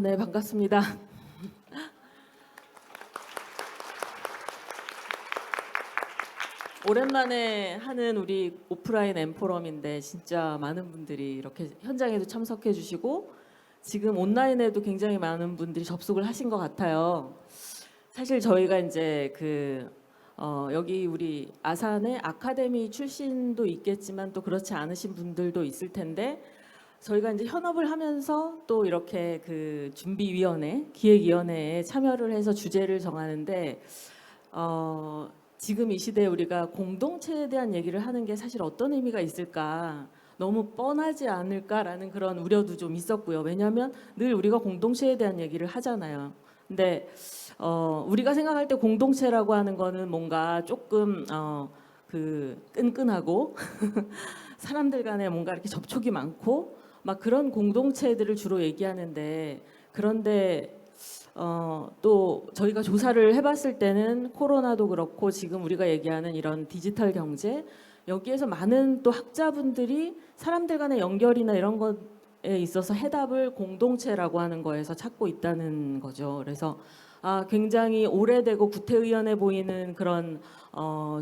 네, 반갑습니다. 오랜만에 하는 우리 오프라인 엠포럼인데 진짜 많은 분들이 이렇게 현장에도 참석해 주시고 지금 온라인에도 굉장히 많은 분들이 접속을 하신 것 같아요. 사실 저희가 이제 여기 우리 아산의 아카데미 출신도 있겠지만 또 그렇지 않으신 분들도 있을 텐데 저희가 이제 현업을 하면서 또 이렇게 준비위원회, 기획위원회에 참여를 해서 주제를 정하는데 지금 이 시대에 우리가 공동체에 대한 얘기를 하는 게 사실 어떤 의미가 있을까? 너무 뻔하지 않을까라는 그런 우려도 좀 있었고요. 왜냐하면 늘 우리가 공동체에 대한 얘기를 하잖아요. 근데 우리가 생각할 때 공동체라고 하는 거는 뭔가 조금 끈끈하고 사람들 간에 뭔가 이렇게 접촉이 많고 막 그런 공동체들을 주로 얘기하는데 그런데 또 저희가 조사를 해봤을 때는 코로나도 그렇고 지금 우리가 얘기하는 이런 디지털 경제 여기에서 많은 또 학자분들이 사람들 간의 연결이나 이런 것에 있어서 해답을 공동체라고 하는 거에서 찾고 있다는 거죠. 그래서 굉장히 오래되고 구태의연해 보이는 그런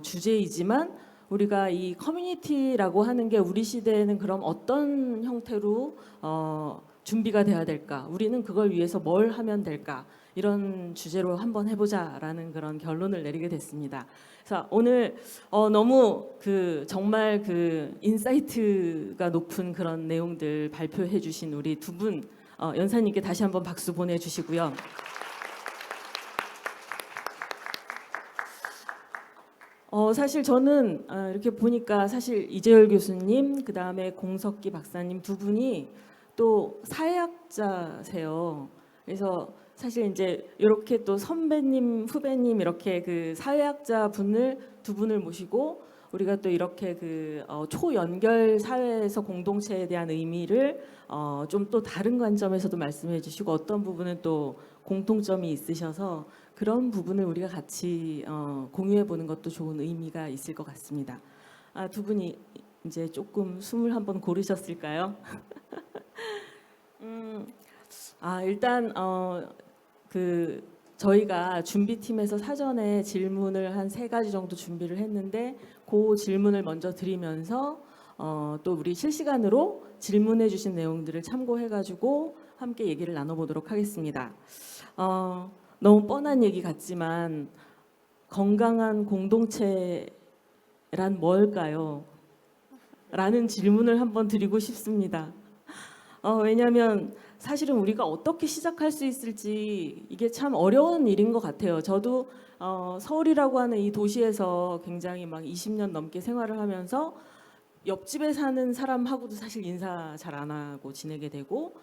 주제이지만 우리가 이 커뮤니티라고 하는 게 우리 시대에는 그럼 어떤 형태로 준비가 돼야 될까? 우리는 그걸 위해서 뭘 하면 될까? 이런 주제로 한번 해보자라는 그런 결론을 내리게 됐습니다. 그래서 오늘 너무 정말 인사이트가 높은 그런 내용들 발표해 주신 우리 두 분 연사님께 다시 한번 박수 보내주시고요. 사실 저는 이렇게 보니까 사실 이재열 교수님, 그 다음에 공석기 박사님 두 분이 또 사회학자세요. 그래서 사실 이제 이렇게 또 선배님, 후배님 이렇게 사회학자 분을 두 분을 모시고 우리가 또 이렇게 초연결 사회에서 공동체에 대한 의미를 좀 또 다른 관점에서도 말씀해 주시고 어떤 부분은 또 공통점이 있으셔서 그런 부분을 우리가 같이 공유해 보는 것도 좋은 의미가 있을 것 같습니다. 두 분이 이제 조금 숨을 한번 고르셨을까요? 일단 저희가 준비팀에서 사전에 질문을 한 3가지 정도 준비를 했는데 그 질문을 먼저 드리면서 또 우리 실시간으로 질문해 주신 내용들을 참고해 가지고 함께 얘기를 나눠보도록 하겠습니다. 너무 뻔한 얘기 같지만 건강한 공동체란 뭘까요? 라는 질문을 한번 드리고 싶습니다. 왜냐하면 사실은 우리가 어떻게 시작할 수 있을지 이게 참 어려운 일인 것 같아요. 저도 서울이라고 하는 이 도시에서 굉장히 막 20년 넘게 생활을 하면서 옆집에 사는 사람하고도 사실 인사 잘 안 하고 지내게 되고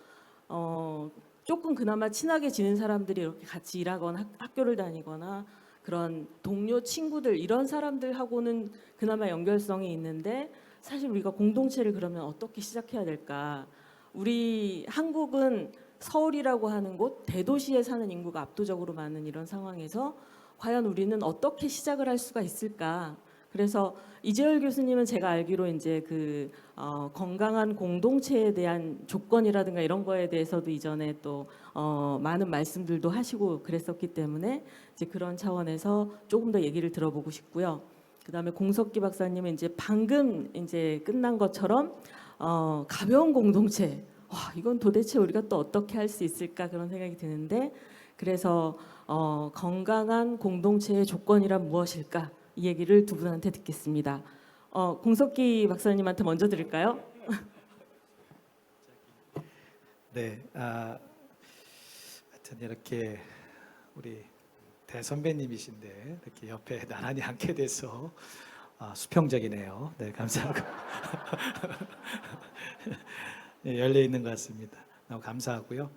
조금 그나마 친하게 지낸 사람들이 이렇게 같이 일하거나 학교를 다니거나 그런 동료 친구들 이런 사람들하고는 그나마 연결성이 있는데 사실 우리가 공동체를 그러면 어떻게 시작해야 될까? 우리 한국은 서울이라고 하는 곳 대도시에 사는 인구가 압도적으로 많은 이런 상황에서 과연 우리는 어떻게 시작을 할 수가 있을까? 그래서 이재열 교수님은 제가 알기로 이제 건강한 공동체에 대한 조건이라든가 이런 거에 대해서도 이전에 또 많은 말씀들도 하시고 그랬었기 때문에 이제 그런 차원에서 조금 더 얘기를 들어보고 싶고요. 그다음에 공석기 박사님은 이제 방금 이제 끝난 것처럼 가벼운 공동체. 이건 도대체 우리가 또 어떻게 할 수 있을까 그런 생각이 드는데 그래서 건강한 공동체의 조건이란 무엇일까? 이 얘기를 두 분한테 듣겠습니다. 공석기 박사님한테 먼저 드릴까요? 네, 하여튼 이렇게 우리 대선배님이신데 이렇게 옆에 나란히 앉게 돼서 수평적이네요. 네, 감사하고 네, 열려 있는 것 같습니다. 너무 감사하고요.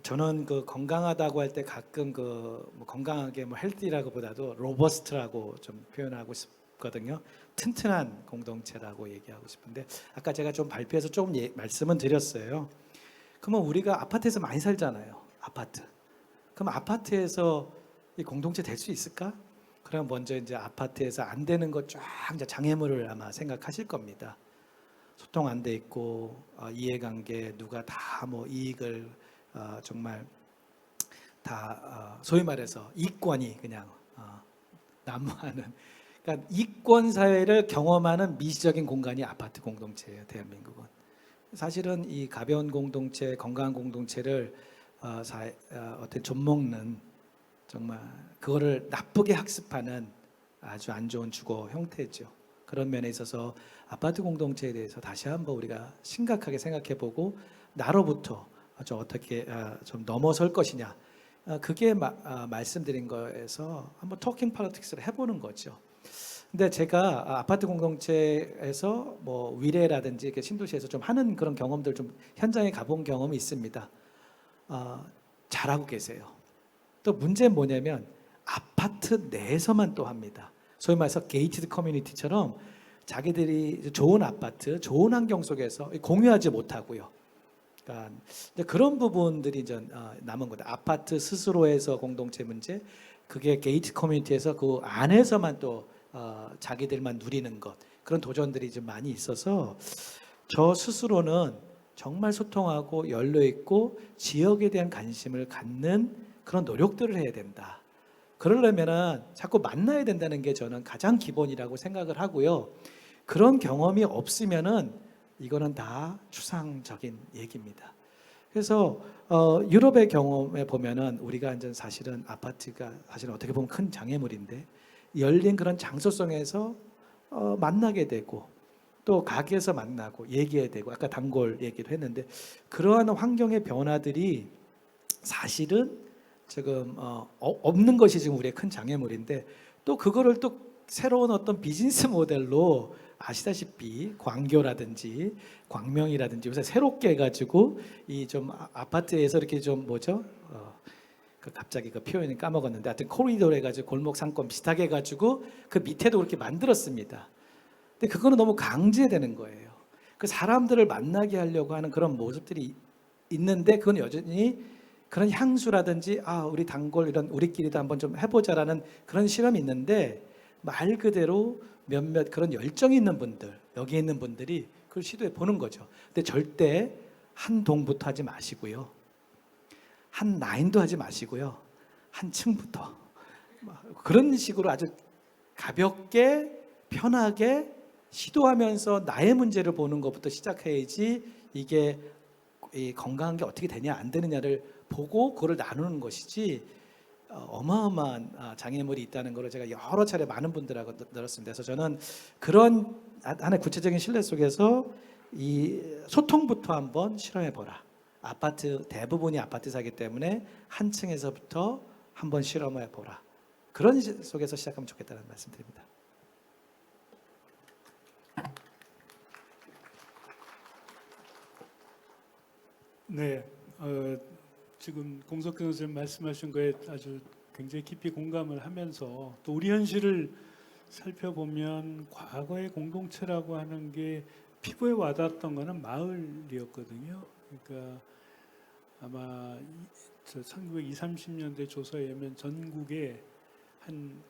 저는 건강하다고 할 때 가끔 뭐 건강하게 뭐 헬디라고보다도 로버스트라고 좀 표현하고 싶거든요. 튼튼한 공동체라고 얘기하고 싶은데 아까 제가 좀 발표해서 조금 말씀은 드렸어요. 그러면 우리가 아파트에서 많이 살잖아요. 아파트. 그럼 아파트에서 이 공동체 될 수 있을까? 그럼 먼저 이제 아파트에서 안 되는 것 쫙 이제 장애물을 아마 생각하실 겁니다. 소통 안 돼 있고 이해관계 누가 다 뭐 이익을 정말 다 소위 말해서 이권이 그냥 난무하는, 그러니까 이권 사회를 경험하는 미시적인 공간이 아파트 공동체예요. 대한민국은 사실은 이 가벼운 공동체, 건강한 공동체를 어떤 좀 먹는, 정말 그거를 나쁘게 학습하는 아주 안 좋은 주거 형태죠. 그런 면에 있어서 아파트 공동체에 대해서 다시 한번 우리가 심각하게 생각해보고 나로부터 좀 어떻게 좀 넘어설 것이냐, 그게 말씀드린 거에서 한번 토킹 폴리틱스를 해보는 거죠. 근데 제가 아파트 공동체에서 뭐 위례라든지 이렇게 신도시에서 좀 하는 그런 경험들, 좀 현장에 가본 경험이 있습니다. 잘하고 계세요. 또 문제는 뭐냐면 아파트 내에서만 또 합니다. 소위 말해서 게이티드 커뮤니티처럼 자기들이 좋은 아파트, 좋은 환경 속에서 공유하지 못하고요. 그러니까 그런 부분들이 이제 남은 거다. 아파트 스스로에서 공동체 문제, 그게 게이트 커뮤니티에서 그 안에서만 또 자기들만 누리는 것, 그런 도전들이 좀 많이 있어서 저 스스로는 정말 소통하고 열려 있고 지역에 대한 관심을 갖는 그런 노력들을 해야 된다. 그러려면은 자꾸 만나야 된다는 게 저는 가장 기본이라고 생각을 하고요. 그런 경험이 없으면은 이거는 다 추상적인 얘기입니다. 그래서 유럽의 경험에 보면은 우리가 이제 사실은 아파트가 사실은 어떻게 보면 큰 장애물인데 열린 그런 장소성에서 만나게 되고 또 가게에서 만나고 얘기해야 되고, 아까 단골 얘기도 했는데 그러한 환경의 변화들이 사실은 지금 없는 것이 지금 우리의 큰 장애물인데, 또 그거를 또 새로운 어떤 비즈니스 모델로 아시다시피 광교라든지 광명이라든지 요새 새롭게 해가지고 이 좀 아파트에서 이렇게 좀 뭐죠? 갑자기 그 표현이 까먹었는데 하여튼 코리도로 해가지고 골목 상권 비슷하게 해가지고 그 밑에도 그렇게 만들었습니다. 근데 그거는 너무 강제되는 거예요. 그 사람들을 만나게 하려고 하는 그런 모습들이 있는데 그건 여전히 그런 향수라든지 우리 단골 이런 우리끼리도 한번 좀 해보자라는 그런 실험이 있는데, 말 그대로 몇몇 그런 열정이 있는 분들, 여기 있는 분들이 그걸 시도해 보는 거죠. 근데 절대 한 동부터 하지 마시고요, 한 라인도 하지 마시고요, 한 층부터 그런 식으로 아주 가볍게 편하게 시도하면서 나의 문제를 보는 것부터 시작해야지 이게 이 건강한 게 어떻게 되냐 안 되느냐를 보고 그걸 나누는 것이지, 어마어마한 장애물이 있다는 것을 제가 여러 차례 많은 분들하고 들었습니다. 그래서 저는 그런 하나의 구체적인 신뢰 속에서 이 소통부터 한번 실험해 보라. 아파트 대부분이 아파트 사기 때문에 한 층에서부터 한번 실험해 보라. 그런 속에서 시작하면 좋겠다는 말씀드립니다. 네, 지금 공석현 선생님 말씀하신 거에 아주 굉장히 깊이 공감을 하면서 또 우리 현실을 살펴보면 과거의 공동체라고 하는 게 피부에 와닿았던 거는 마을이었거든요. 그러니까 아마 1920, 30년대 조사에 의하면 전국에 한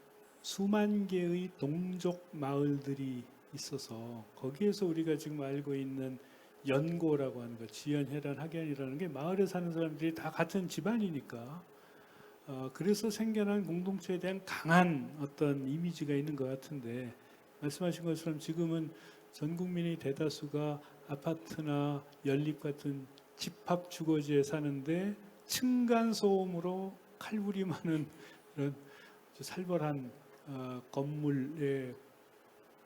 수만 개의 동족 마을들이 있어서 거기에서 우리가 지금 알고 있는 연고라고 하는 거, 지연, 혈연, 학연이라는 게 마을에 사는 사람들이 다 같은 집안이니까 그래서 생겨난 공동체에 대한 강한 어떤 이미지가 있는 것 같은데, 말씀하신 것처럼 지금은 전 국민의 대다수가 아파트나 연립 같은 집합 주거지에 사는데 층간 소음으로 칼부림하는 그런 살벌한 건물에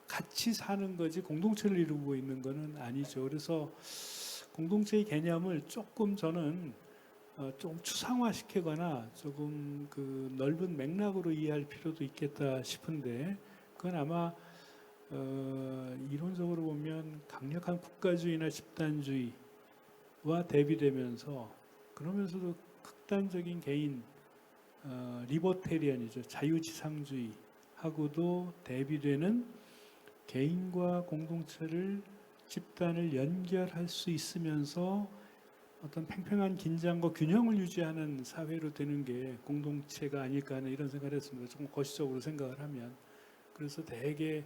같이 사는 거지 공동체를 이루고 있는 것은 아니죠. 그래서 공동체의 개념을 조금 저는 좀 추상화시키거나 조금 그 넓은 맥락으로 이해할 필요도 있겠다 싶은데, 그건 아마 이론적으로 보면 강력한 국가주의나 집단주의와 대비되면서, 그러면서도 극단적인 개인 리버테리안이죠, 자유지상주의하고도 대비되는 개인과 공동체를, 집단을 연결할 수 있으면서 어떤 팽팽한 긴장과 균형을 유지하는 사회로 되는 게 공동체가 아닐까 하는 이런 생각을 했습니다. 조금 거시적으로 생각을 하면. 그래서 대개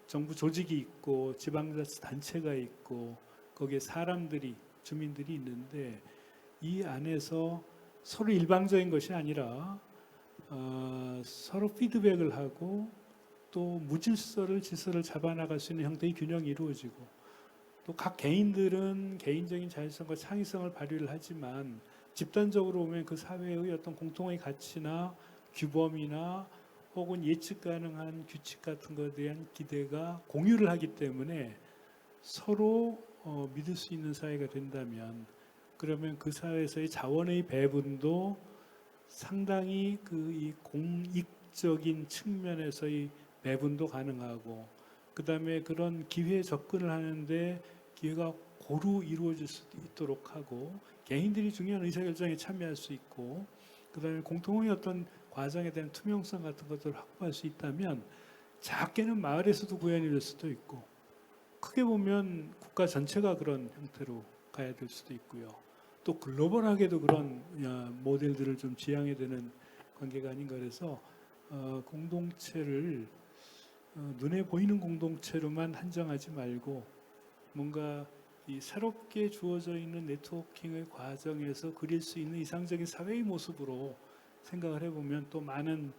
정부 조직이 있고 지방자치 단체가 있고 거기에 사람들이 주민들이 있는데 이 안에서 서로 일방적인 것이 아니라 서로 피드백을 하고 또 질서를 잡아나갈 수 있는 형태의 균형이 이루어지고 또 각 개인들은 개인적인 자율성과 창의성을 발휘를 하지만 집단적으로 보면 그 사회의 어떤 공통의 가치나 규범이나 혹은 예측 가능한 규칙 같은 것에 대한 기대가 공유를 하기 때문에 서로 믿을 수 있는 사회가 된다면 그러면 그 사회에서의 자원의 배분도 상당히 이 공익적인 측면에서의 배분도 가능하고 그 다음에 그런 기회에 접근을 하는데 기회가 고루 이루어질 수 있도록 하고 개인들이 중요한 의사결정에 참여할 수 있고 그 다음에 공통의 어떤 과정에 대한 투명성 같은 것들을 확보할 수 있다면 작게는 마을에서도 구현이 될 수도 있고 크게 보면 국가 전체가 그런 형태로 가야 될 수도 있고요. 또 글로벌하게도 그런 모델들을 좀 지향해야 되는 관계가 아닌가 그래서 공동체를 눈에 보이는 공동체로만 한정하지 말고 뭔가 이 새롭게 주어져 있는 네트워킹의 과정에서 그릴 수 있는 이상적인 사회의 모습으로 생각을 해보면 또 많은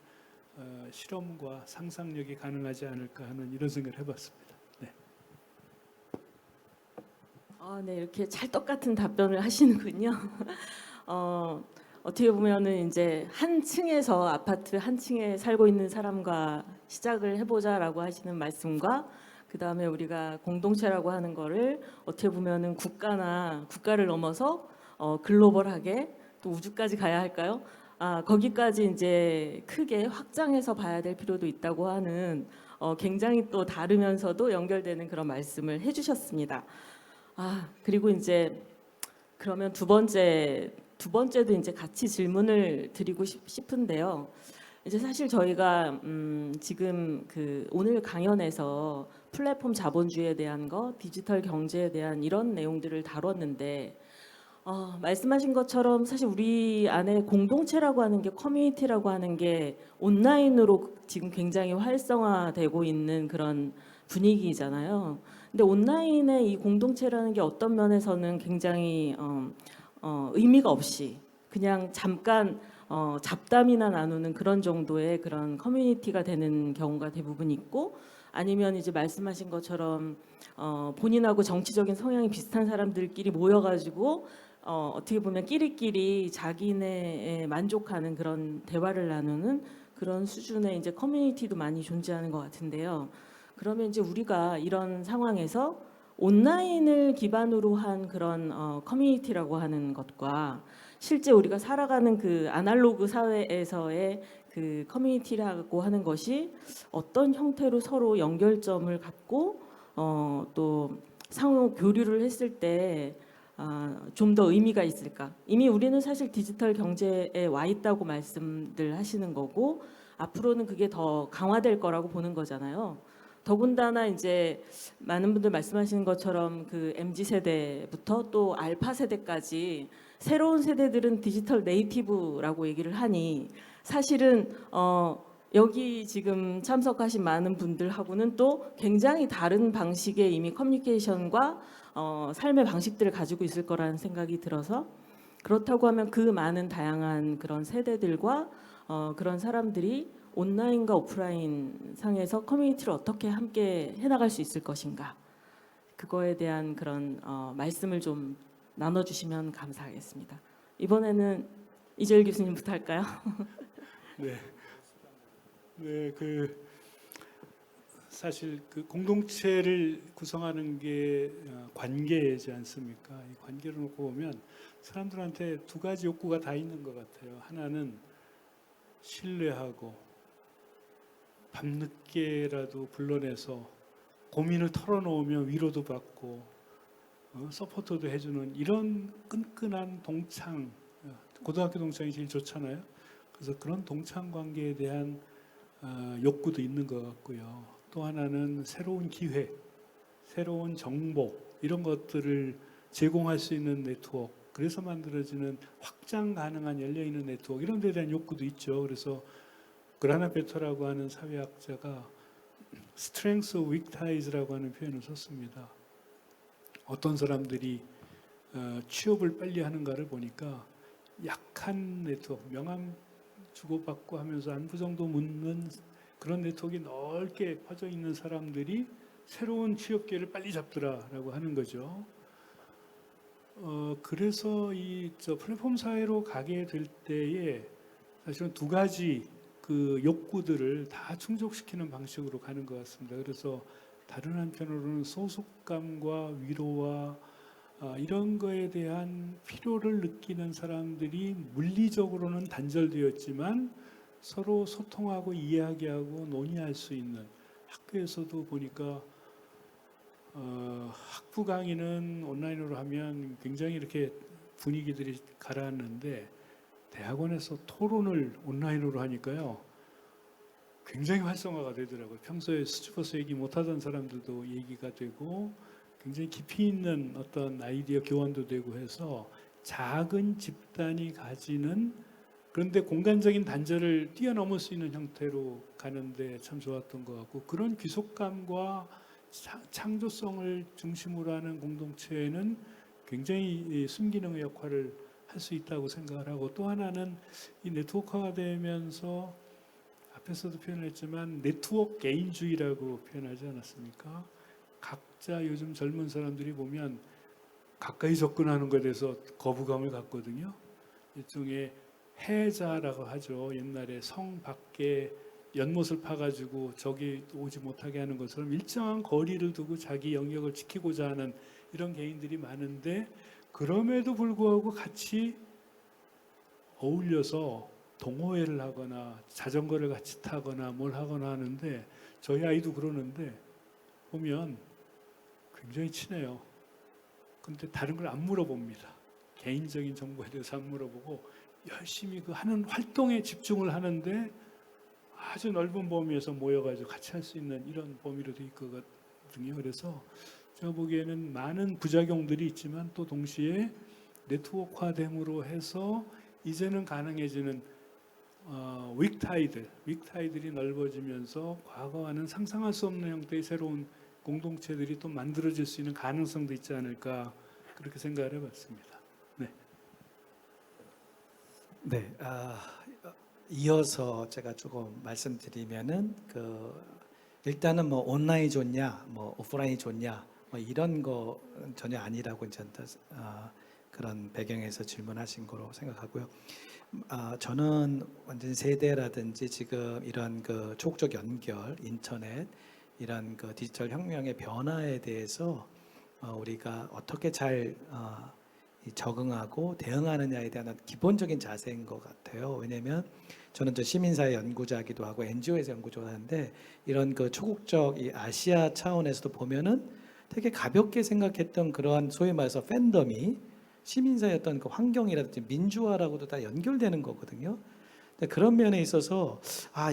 실험과 상상력이 가능하지 않을까 하는 이런 생각을 해봤습니다. 네. 네, 이렇게 찰떡 같은 답변을 하시는군요. 어떻게 보면은 이제 한 층에서 아파트 한 층에 살고 있는 사람과 시작을 해보자라고 하시는 말씀과 그 다음에 우리가 공동체라고 하는 거를 어떻게 보면은 국가를 넘어서 글로벌하게 또 우주까지 가야 할까요? 거기까지 이제 크게 확장해서 봐야 될 필요도 있다고 하는 굉장히 또 다르면서도 연결되는 그런 말씀을 해주셨습니다. 그리고 이제 그러면 두 번째도 이제 같이 질문을 드리고 싶은데요. 이제 사실 저희가 지금 오늘 강연에서 플랫폼 자본주의에 대한 거, 디지털 경제에 대한 이런 내용들을 다뤘는데 말씀하신 것처럼 사실 우리 안에 공동체라고 하는 게 커뮤니티라고 하는 게 온라인으로 지금 굉장히 활성화되고 있는 그런 분위기잖아요. 근데 온라인의 이 공동체라는 게 어떤 면에서는 굉장히 의미가 없이 그냥 잠깐 잡담이나 나누는 그런 정도의 그런 커뮤니티가 되는 경우가 대부분 있고 아니면 이제 말씀하신 것처럼 본인하고 정치적인 성향이 비슷한 사람들끼리 모여가지고 어떻게 보면 끼리끼리 자기네에 만족하는 그런 대화를 나누는 그런 수준의 이제 커뮤니티도 많이 존재하는 것 같은데요. 그러면 이제 우리가 이런 상황에서 온라인을 기반으로 한 그런 커뮤니티라고 하는 것과 실제 우리가 살아가는 그 아날로그 사회에서의 그 커뮤니티라고 하는 것이 어떤 형태로 서로 연결점을 갖고 또 상호 교류를 했을 때 좀 더 의미가 있을까? 이미 우리는 사실 디지털 경제에 와 있다고 말씀들 하시는 거고 앞으로는 그게 더 강화될 거라고 보는 거잖아요. 더군다나 이제 많은 분들 말씀하시는 것처럼 그 MZ 세대부터 또 알파 세대까지 새로운 세대들은 디지털 네이티브라고 얘기를 하니 사실은 여기 지금 참석하신 많은 분들하고는 또 굉장히 다른 방식의 이미 커뮤니케이션과 삶의 방식들을 가지고 있을 거라는 생각이 들어서 그렇다고 하면 그 많은 다양한 그런 세대들과 그런 사람들이 온라인과 오프라인 상에서 커뮤니티를 어떻게 함께 해나갈 수 있을 것인가 그거에 대한 그런 말씀을 좀 나눠주시면 감사하겠습니다. 이번에는 이재일 교수님부터 할까요? 네. 네, 사실 그 공동체를 구성하는 게 관계이지 않습니까? 이 관계를 놓고 보면 사람들한테 두 가지 욕구가 다 있는 것 같아요. 하나는 신뢰하고 밤늦게라도 불러내서 고민을 털어놓으면 위로도 받고 서포터도 해주는 이런 끈끈한 동창, 고등학교 동창이 제일 좋잖아요. 그래서 그런 동창 관계에 대한 욕구도 있는 것 같고요. 또 하나는 새로운 기회, 새로운 정보 이런 것들을 제공할 수 있는 네트워크, 그래서 만들어지는 확장 가능한 열려있는 네트워크 이런 데에 대한 욕구도 있죠. 그래서 그라나 베터라고 하는 사회학자가 Strengths of Weak Ties라고 하는 표현을 썼습니다. 어떤 사람들이 취업을 빨리 하는가를 보니까 약한 네트워크, 명함 주고받고 하면서 안부 정도 묻는 그런 네트워크가 넓게 퍼져 있는 사람들이 새로운 취업 기회를 빨리 잡더라라고 하는 거죠. 그래서 저 플랫폼 사회로 가게 될 때에 사실은 두 가지 그 욕구들을 다 충족시키는 방식으로 가는 것 같습니다. 그래서 다른 한편으로는 소속감과 위로와 이런 거에 대한 필요를 느끼는 사람들이 물리적으로는 단절되었지만 서로 소통하고 이야기하고 논의할 수 있는, 학교에서도 보니까 학부 강의는 온라인으로 하면 굉장히 이렇게 분위기들이 가라앉는데 대학원에서 토론을 온라인으로 하니까요 굉장히 활성화가 되더라고요. 평소에 수줍어서 얘기 못하던 사람들도 얘기가 되고 굉장히 깊이 있는 어떤 아이디어 교환도 되고 해서 작은 집단이 가지는, 그런데 공간적인 단절을 뛰어넘을 수 있는 형태로 가는데 참 좋았던 것 같고, 그런 귀속감과 창조성을 중심으로 하는 공동체에는 굉장히 순기능의 역할을 할 수 있다고 생각을 하고, 또 하나는 이 네트워크가 되면서 앞에서도 표현했지만 네트워크 개인주의라고 표현하지 않았습니까? 각자 요즘 젊은 사람들이 보면 가까이 접근하는 것에 대해서 거부감을 갖거든요. 일종의 해자라고 하죠. 옛날에 성 밖에 연못을 파가지고 저기 오지 못하게 하는 것처럼 일정한 거리를 두고 자기 영역을 지키고자 하는 이런 개인들이 많은데, 그럼에도 불구하고 같이 어울려서 동호회를 하거나 자전거를 같이 타거나 뭘 하거나 하는데, 저희 아이도 그러는데 보면 굉장히 친해요. 근데 다른 걸 안 물어봅니다. 개인적인 정보에 대해서 안 물어보고 열심히 그 하는 활동에 집중을 하는데 아주 넓은 범위에서 모여가지고 같이 할 수 있는 이런 범위로 돼 있거든요. 그래서 제가 보기에는 많은 부작용들이 있지만 또 동시에 네트워크화됨으로 해서 이제는 가능해지는 윅타이들이 넓어지면서 과거와는 상상할 수 없는 형태의 새로운 공동체들이 또 만들어질 수 있는 가능성도 있지 않을까, 그렇게 생각을 해봤습니다. 네. 네, 이어서 제가 조금 말씀드리면은 일단은 뭐 온라인이 좋냐, 뭐 오프라인이 좋냐, 뭐 이런 거 전혀 아니라고 이제 그런 배경에서 질문하신 거로 생각하고요. 저는 완전 세대라든지 지금 이런 그 초국적 연결, 인터넷 이런 그 디지털 혁명의 변화에 대해서 우리가 어떻게 잘 적응하고 대응하느냐에 대한 기본적인 자세인 것 같아요. 왜냐하면 저는 저 시민사회 연구자기도 하고 NGO에서 연구를 하는데, 이런 그 초국적 이 아시아 차원에서도 보면은 되게 가볍게 생각했던 그러한 소위 말해서 팬덤이 시민사회 어떤 그 환경이라든지 민주화라고도 다 연결되는 거거든요. 근데 그런 면에 있어서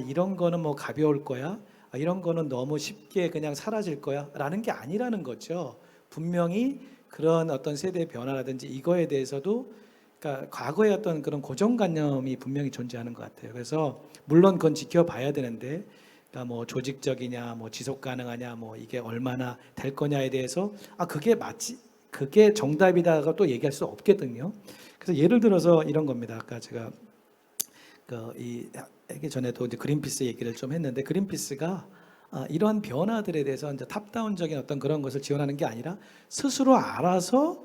이런 거는 뭐 가벼울 거야, 이런 거는 너무 쉽게 그냥 사라질 거야 라는 게 아니라는 거죠. 분명히 그런 어떤 세대의 변화라든지 이거에 대해서도, 그러니까 과거의 어떤 그런 고정관념이 분명히 존재하는 것 같아요. 그래서 물론 그건 지켜봐야 되는데, 그러니까 뭐 조직적이냐, 뭐 지속 가능하냐, 뭐 이게 얼마나 될 거냐에 대해서 그게 정답이다가 또 얘기할 수 없거든요. 그래서 예를 들어서 이런 겁니다. 아까 제가 하기 전에도 이제 그린피스 얘기를 좀 했는데, 그린피스가 이러한 변화들에 대해서 이제 탑다운적인 어떤 그런 것을 지원하는 게 아니라 스스로 알아서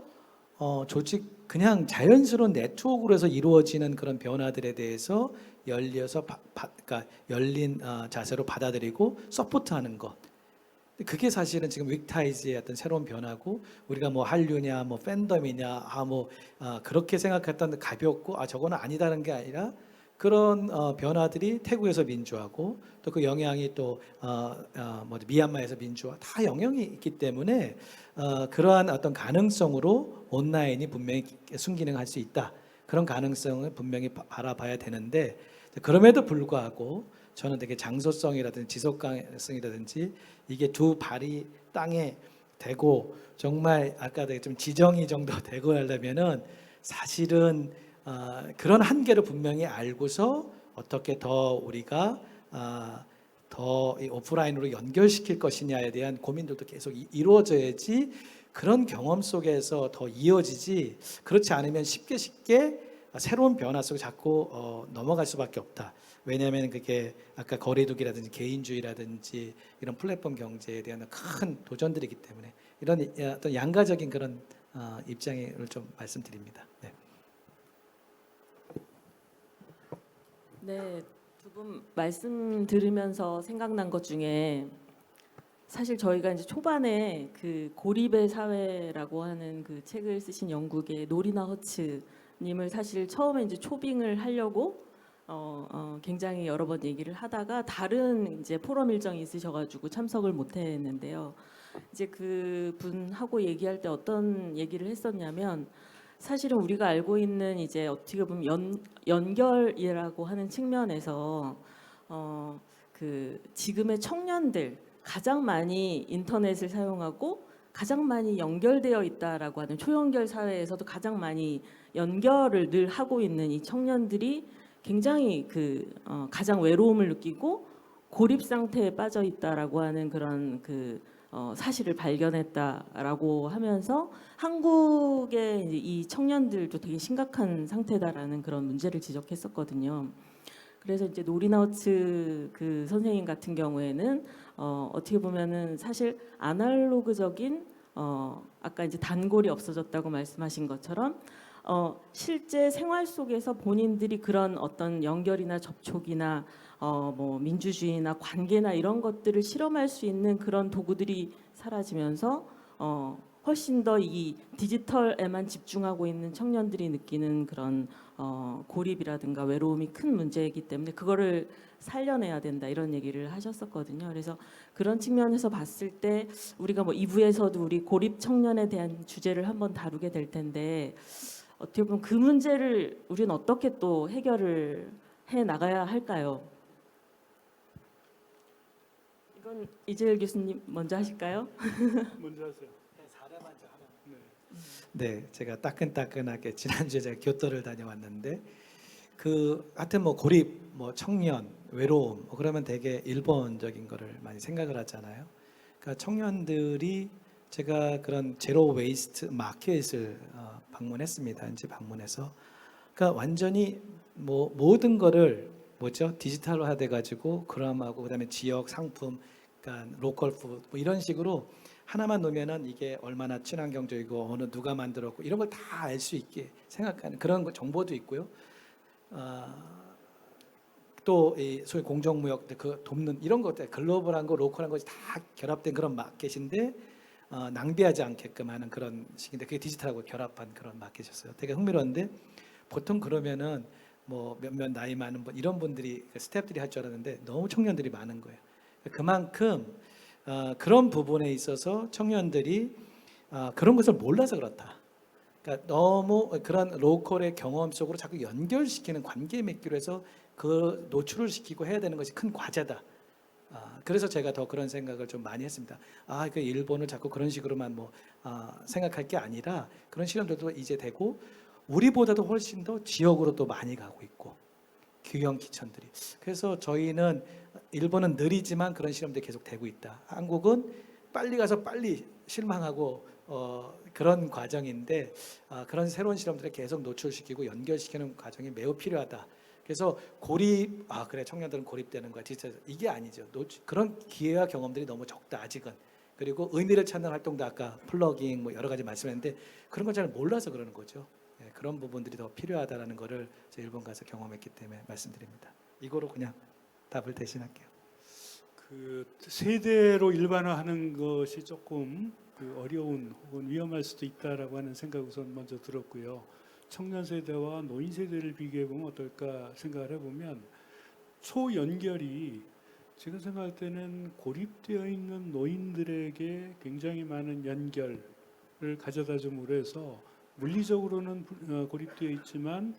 조직 그냥 자연스러운 네트워크로 해서 이루어지는 그런 변화들에 대해서 그러니까 열린 자세로 받아들이고 서포트하는 것. 그게 사실은 지금 윅타이즈의 어떤 새로운 변화고, 우리가 뭐 한류냐, 뭐 팬덤이냐, 그렇게 생각했던 가볍고 저거는 아니다는 게 아니라, 그런 변화들이 태국에서 민주화고 또 그 영향이 또 미얀마에서 민주화, 다 영향이 있기 때문에 그러한 어떤 가능성으로 온라인이 분명히 순기능할 수 있다. 그런 가능성을 분명히 바라봐야 되는데, 그럼에도 불구하고 저는 되게 장소성이라든지 지속 가능성이라든지 이게 두 발이 땅에 대고 정말 아까 좀 지정이 정도 되고 하려면은 사실은 그런 한계를 분명히 알고서 어떻게 더 우리가 더 오프라인으로 연결시킬 것이냐에 대한 고민들도 계속 이루어져야지, 그런 경험 속에서 더 이어지지, 그렇지 않으면 쉽게 새로운 변화 속에 자꾸 넘어갈 수밖에 없다. 왜냐하면 그게 아까 거리두기라든지 개인주의라든지 이런 플랫폼 경제에 대한 큰 도전들이기 때문에 이런 어떤 양가적인 그런 입장을 좀 말씀드립니다. 네. 네, 두 분 말씀 들으면서 생각난 것 중에 사실 저희가 이제 초반에 그 고립의 사회라고 하는 그 책을 쓰신 영국의 노리나 허츠님을 사실 처음에 이제 초빙을 하려고 굉장히 여러 번 얘기를 하다가 다른 이제 포럼 일정이 있으셔가지고 참석을 못했는데요. 이제 그 분하고 얘기할 때 어떤 얘기를 했었냐면 사실은 우리가 알고 있는 이제 어떻게 보면 연결이라고 하는 측면에서 그 지금의 청년들 가장 많이 인터넷을 사용하고 가장 많이 연결되어 있다라고 하는 초연결 사회에서도 가장 많이 연결을 늘 하고 있는 이 청년들이 굉장히 가장 외로움을 느끼고 고립 상태에 빠져 있다라고 하는 그런 사실을 발견했다라고 하면서 한국의 이제 이 청년들도 되게 심각한 상태다라는 그런 문제를 지적했었거든요. 그래서 이제 노리나우츠 그 선생님 같은 경우에는 어떻게 보면은 사실 아날로그적인 아까 이제 단골이 없어졌다고 말씀하신 것처럼 실제 생활 속에서 본인들이 그런 어떤 연결이나 접촉이나 뭐 민주주의나 관계나 이런 것들을 실험할 수 있는 그런 도구들이 사라지면서 훨씬 더 이 디지털에만 집중하고 있는 청년들이 느끼는 그런 고립이라든가 외로움이 큰 문제이기 때문에 그거를 살려내야 된다 이런 얘기를 하셨었거든요. 그래서 그런 측면에서 봤을 때 우리가 뭐 2부에서도 우리 고립 청년에 대한 주제를 한번 다루게 될 텐데 어떻게 보면 그 문제를 우리는 어떻게 또 해결을 해 나가야 할까요? 이건 이재일 교수님 먼저 하실까요? 먼저 하세요. 네, 제가 따끈따끈하게 지난주에 제가 교토를 다녀왔는데 하여튼 뭐 고립, 뭐 청년, 외로움 그러면 되게 일본적인 거를 많이 생각을 하잖아요. 그러니까 청년들이 제가 그런 제로 웨이스트 마켓을 방문했습니다. 이제 방문해서 그러니까 완전히 뭐 모든 거를 디지털화 돼 가지고 그람하고 그다음에 지역 상품, 그러니까 로컬 푸드 뭐 이런 식으로 하나만 놓으면은 이게 얼마나 친환경적이고 어느 누가 만들었고 이런 걸 다 알 수 있게 생각하는 그런 정보도 있고요. 또 이 소위 공정무역 그 돕는 이런 것들 글로벌한 거 로컬한 것이 다 결합된 그런 마켓인데 낭비하지 않게끔 하는 그런 식인데 그게 디지털하고 결합한 그런 마켓이었어요. 되게 흥미로운데 보통 그러면은 뭐 몇몇 나이 많은 분 이런 분들이 스태프들이 할 줄 알았는데 너무 청년들이 많은 거예요. 그만큼 그런 부분에 있어서 청년들이 그런 것을 몰라서 그렇다. 그러니까 너무 그런 로컬의 경험 속으로 자꾸 연결시키는 관계 맺기로 해서 그 노출을 시키고 해야 되는 것이 큰 과제다. 그래서 제가 더 그런 생각을 좀 많이 했습니다. 그 일본을 자꾸 그런 식으로만 생각할 게 아니라 그런 실험들도 이제 되고 우리보다도 훨씬 더 지역으로 또 많이 가고 있고 규형 기천들이. 그래서 저희는 일본은 느리지만 그런 실험들이 계속 되고 있다. 한국은 빨리 가서 빨리 실망하고 그런 과정인데 그런 새로운 실험들을 계속 노출시키고 연결시키는 과정이 매우 필요하다. 그래서 고립 그래 청년들은 고립되는 거야 디지털 이게 아니죠. 그런 기회와 경험들이 너무 적다 아직은. 그리고 의미를 찾는 활동도 아까 플러깅 뭐 여러 가지 말씀했는데 그런 걸 잘 몰라서 그러는 거죠. 그런 부분들이 더 필요하다라는 거를 제가 일본 가서 경험했기 때문에 말씀드립니다. 이거로 그냥 답을 대신할게요. 그 세대로 일반화하는 것이 조금 어려운 혹은 위험할 수도 있다라고 하는 생각 우선 먼저 들었고요. 청년 세대와 노인 세대를 비교해 보면 어떨까 생각을 해보면 초연결이 제가 생각할 때는 고립되어 있는 노인들에게 굉장히 많은 연결을 가져다 줌으로 해서 물리적으로는 고립되어 있지만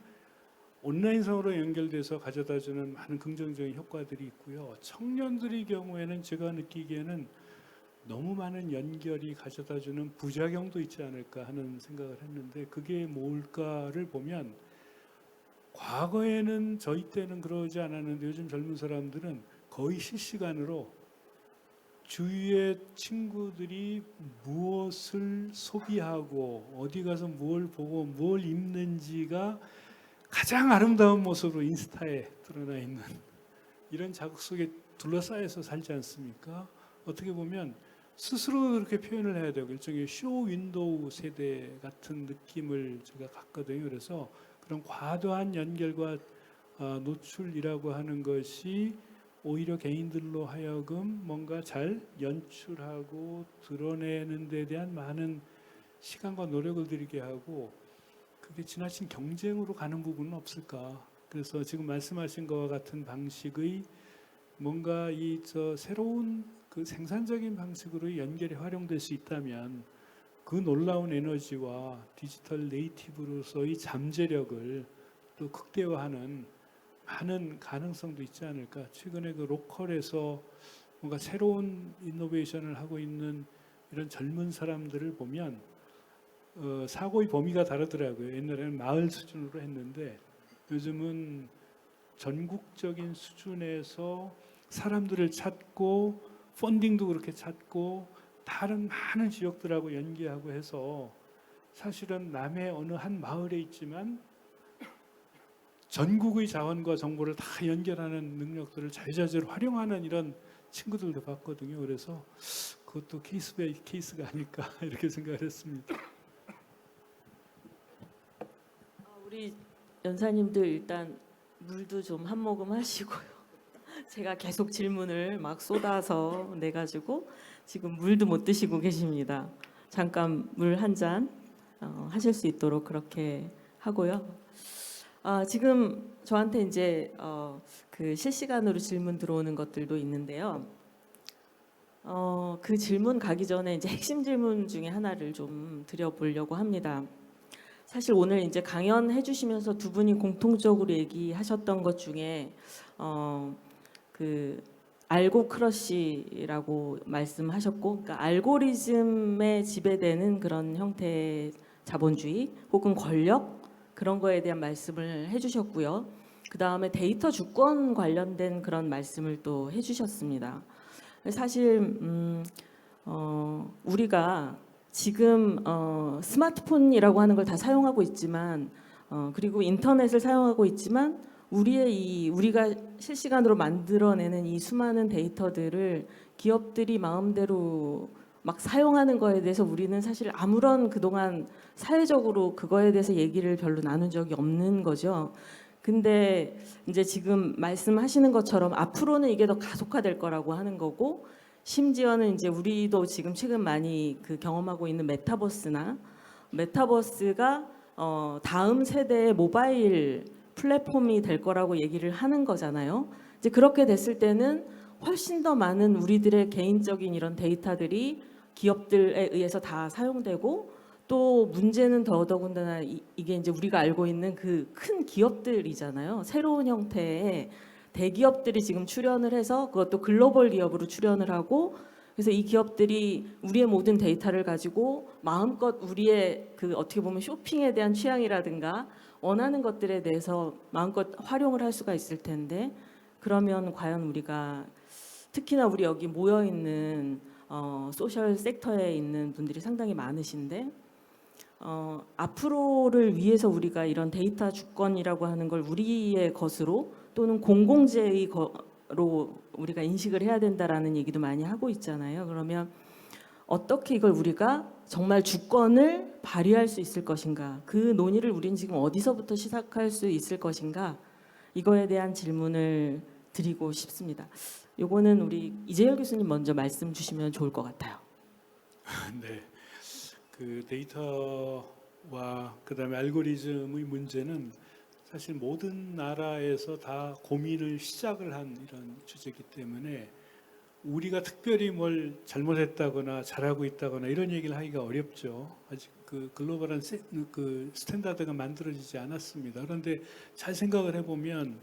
온라인상으로 연결돼서 가져다주는 많은 긍정적인 효과들이 있고요. 청년들의 경우에는 제가 느끼기에는 너무 많은 연결이 가져다주는 부작용도 있지 않을까 하는 생각을 했는데 그게 뭘까를 보면 과거에는 저희 때는 그러지 않았는데 요즘 젊은 사람들은 거의 실시간으로 주위의 친구들이 무엇을 소비하고 어디 가서 뭘 보고 뭘 입는지가 가장 아름다운 모습으로 인스타에 드러나 있는 이런 자극 속에 둘러싸여서 살지 않습니까? 어떻게 보면 스스로 그렇게 표현을 해야 되고 일종의 쇼 윈도우 세대 같은 느낌을 제가 갖거든요. 그래서 그런 과도한 연결과 노출이라고 하는 것이 오히려 개인들로 하여금 뭔가 잘 연출하고 드러내는 데 대한 많은 시간과 노력을 들이게 하고 그게 지나친 경쟁으로 가는 부분은 없을까? 그래서 지금 말씀하신 것과 같은 방식의 뭔가 새로운 그 생산적인 방식으로 연결이 활용될 수 있다면 그 놀라운 에너지와 디지털 네이티브로서의 잠재력을 또 극대화하는 많은 가능성도 있지 않을까. 최근에 그 로컬에서 뭔가 새로운 이노베이션을 하고 있는 이런 젊은 사람들을 보면 사고의 범위가 다르더라고요. 옛날에는 마을 수준으로 했는데 요즘은 전국적인 수준에서 사람들을 찾고 펀딩도 그렇게 찾고 다른 많은 지역들하고 연계하고 해서 사실은 남해 어느 한 마을에 있지만 전국의 자원과 정보를 다 연결하는 능력들을 자유자재로 활용하는 이런 친구들도 봤거든요. 그래서 그것도 케이스 바이 케이스가 아닐까 이렇게 생각을 했습니다. 우리 연사님들 일단 물도 좀 한 모금 하시고요. 제가 계속 질문을 막 쏟아서 내가지고 지금 물도 못 드시고 계십니다. 잠깐 물 한 잔 하실 수 있도록 그렇게 하고요. 지금 저한테 이제 그 실시간으로 질문 들어오는 것들도 있는데요. 그 질문 가기 전에 이제 핵심 질문 중에 하나를 좀 드려보려고 합니다. 사실 오늘 이제 강연해 주시면서 두 분이 공통적으로 얘기하셨던 것 중에 그 알고 크러쉬라고 말씀하셨고, 그러니까 알고리즘에 지배되는 그런 형태의 자본주의 혹은 권력 그런 거에 대한 말씀을 해주셨고요. 그 다음에 데이터 주권 관련된 그런 말씀을 또 해주셨습니다. 사실 우리가 지금 스마트폰이라고 하는 걸 다 사용하고 있지만 그리고 인터넷을 사용하고 있지만 우리가 실시간으로 만들어내는 이 수많은 데이터들을 기업들이 마음대로 막 사용하는 거에 대해서 우리는 사실 아무런 그동안 사회적으로 그거에 대해서 얘기를 별로 나눈 적이 없는 거죠. 근데 이제 지금 말씀하시는 것처럼 앞으로는 이게 더 가속화될 거라고 하는 거고, 심지어는 이제 우리도 지금 최근 많이 그 경험하고 있는 메타버스가 다음 세대의 모바일 플랫폼이 될 거라고 얘기를 하는 거잖아요. 이제 그렇게 됐을 때는 훨씬 더 많은 우리들의 개인적인 이런 데이터들이 기업들에 의해서 다 사용되고, 또 문제는 더더군다나 이게 이제 우리가 알고 있는 그 큰 기업들이잖아요. 새로운 형태의 대기업들이 지금 출연을 해서 그것도 글로벌 기업으로 출연을 하고, 그래서 이 기업들이 우리의 모든 데이터를 가지고 마음껏 우리의 그 어떻게 보면 쇼핑에 대한 취향이라든가 원하는 것들에 대해서 마음껏 활용을 할 수가 있을 텐데, 그러면 과연 우리가 특히나 우리 여기 모여 있는 소셜 섹터에 있는 분들이 상당히 많으신데 앞으로를 위해서 우리가 이런 데이터 주권이라고 하는 걸 우리의 것으로 또는 공공재의 거로 우리가 인식을 해야 된다라는 얘기도 많이 하고 있잖아요. 그러면 어떻게 이걸 우리가 정말 주권을 발휘할 수 있을 것인가? 그 논의를 우리는 지금 어디서부터 시작할 수 있을 것인가? 이거에 대한 질문을 드리고 싶습니다. 요거는 우리 이재열 교수님 먼저 말씀 주시면 좋을 것 같아요. 네, 그 데이터와 그다음에 알고리즘의 문제는 사실 모든 나라에서 다 고민을 시작을 한 이런 주제이기 때문에 우리가 특별히 뭘 잘못했다거나 잘하고 있다거나 이런 얘기를 하기가 어렵죠. 아직 그 글로벌한 그 스탠다드가 만들어지지 않았습니다. 그런데 잘 생각을 해보면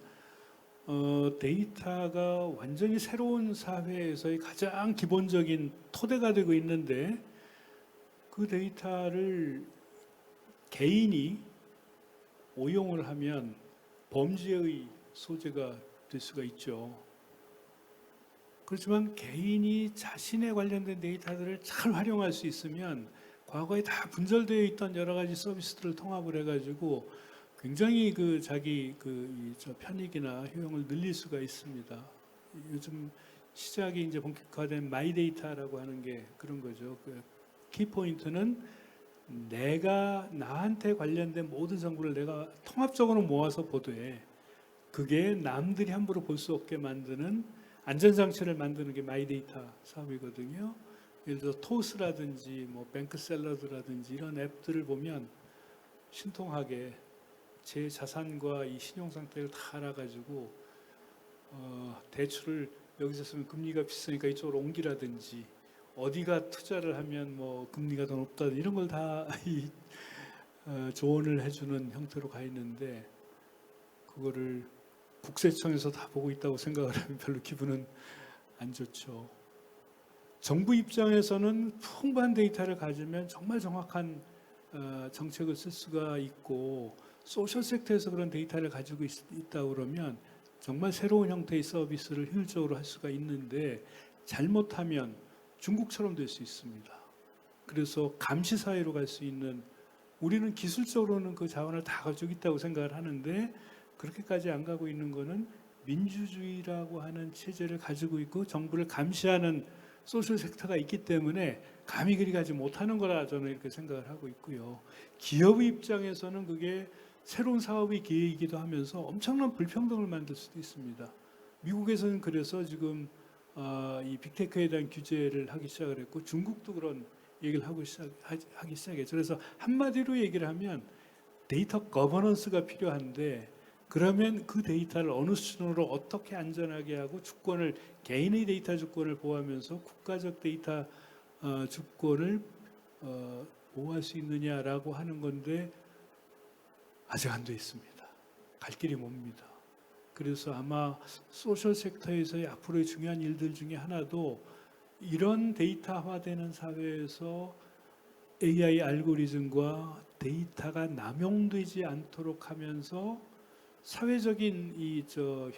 데이터가 완전히 새로운 사회에서의 가장 기본적인 토대가 되고 있는데 그 데이터를 개인이 오용을 하면 범죄의 소재가 될 수가 있죠. 그렇지만 개인이 자신에 관련된 데이터들을 잘 활용할 수 있으면 과거에 다 분절되어 있던 여러 가지 서비스들을 통합을 해가지고 굉장히 그 자기 저 편익이나 효용을 늘릴 수가 있습니다. 요즘 시작이 이제 본격화된 마이 데이터라고 하는 게 그런 거죠. 그 키포인트는 내가 나한테 관련된 모든 정보를 내가 통합적으로 모아서 보도해. 그게 남들이 함부로 볼 수 없게 만드는 안전장치를 만드는 게 마이데이터 사업이거든요. 예를 들어 토스라든지 뭐 뱅크샐러드라든지 이런 앱들을 보면 신통하게 제 자산과 이 신용 상태를 다 알아가지고 대출을 여기서 쓰면 금리가 비싸니까 이쪽으로 옮기라든지 어디가 투자를 하면 뭐 금리가 더 높다 이런 걸 다 조언을 해주는 형태로 가 있는데 그거를 국세청에서 다 보고 있다고 생각을 하면 별로 기분은 안 좋죠. 정부 입장에서는 풍부한 데이터를 가지면 정말 정확한 정책을 쓸 수가 있고 소셜 섹터에서 그런 데이터를 가지고 있다 그러면 정말 새로운 형태의 서비스를 효율적으로 할 수가 있는데 잘못하면 중국처럼 될 수 있습니다. 그래서 감시 사회로 갈 수 있는 우리는 기술적으로는 그 자원을 다 가지고 있다고 생각을 하는데 그렇게까지 안 가고 있는 거는 민주주의라고 하는 체제를 가지고 있고 정부를 감시하는 소셜 섹터가 있기 때문에 감히 그리 가지 못하는 거라 저는 이렇게 생각을 하고 있고요. 기업의 입장에서는 그게 새로운 사업의 기회이기도 하면서 엄청난 불평등을 만들 수도 있습니다. 미국에서는 그래서 지금 이 빅테크에 대한 규제를 하기 시작을 했고 중국도 그런 얘기를 하기 시작했죠. 그래서 한마디로 얘기를 하면 데이터 거버넌스가 필요한데 그러면 그 데이터를 어느 수준으로 어떻게 안전하게 하고 주권을 개인의 데이터 주권을 보호하면서 국가적 데이터 주권을 보호할 수 있느냐라고 하는 건데 아직 안 돼 있습니다. 갈 길이 멉니다. 그래서 아마 소셜 섹터에서의 앞으로의 중요한 일들 중에 하나도 이런 데이터화되는 사회에서 AI 알고리즘과 데이터가 남용되지 않도록 하면서 사회적인